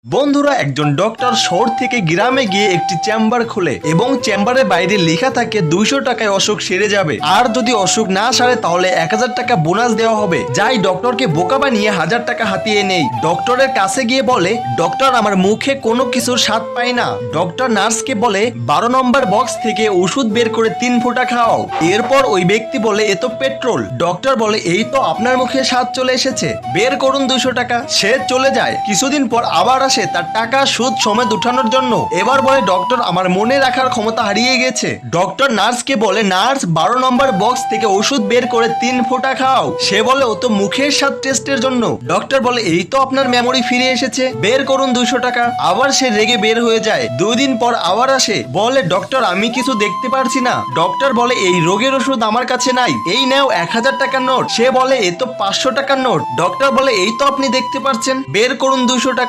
বন্ধুরা, একজন ডক্টর শহর থেকে গ্রামে গিয়ে একটি চেম্বার খোলে এবং চেম্বারের বাইরে লেখা থাকে 200 টাকায় অসুখ সেরে যাবে, আর যদি অসুখ না সারে তাহলে 1000 টাকা বোনাস দেওয়া হবে। যাই ডক্টরকে বোকা বানিয়ে 1000 টাকা হাতিয়ে নেই। ডক্টরের কাছে গিয়ে বলে, ডক্টর আমার মুখে কোনো কিছুর স্বাদ পাই না। ডক্টর নার্সকে বলে 12 নম্বর বক্স থেকে ওষুধ বের করে 3 ফোঁটা খাও। এরপর ওই ব্যক্তি বলে এ তো পেট্রোল। ডক্টর বলে এই তো আপনার মুখে স্বাদ চলে এসেছে, বের করুন 200 টাকা। সে চলে যায়। কিছুদিন পর আবার আসে তার টাকা সুদ সমেত উঠানোর জন্য। এবার বলে ডক্টর আমার মনে রাখার ক্ষমতা হারিয়ে গেছে। ডক্টর নার্সকে বলে নার্স 12 নম্বর বক্স থেকে ওষুধ বের করে 3 ফোঁটা খাও। সে বলে ও তো মুখের স্বাদ টেস্টের জন্য। ডক্টর বলে এই তো আপনার মেমোরি ফিরে এসেছে, বের করুন 200 টাকা। আবার সে রেগে বের হয়ে যায়। 2 দিন পর আবার আসে, বলে ডক্টর আমি কিছু দেখতে পারছি না। ডক্টর বলে এই রোগের ওষুধ আমার কাছে নাই, এই নাও 1000 টাকার নোট। সে বলে এ তো 500 টাকার নোট। ডক্টর বলে এই তো আপনি দেখতে পাচ্ছেন, বের করুন 200 টাকা।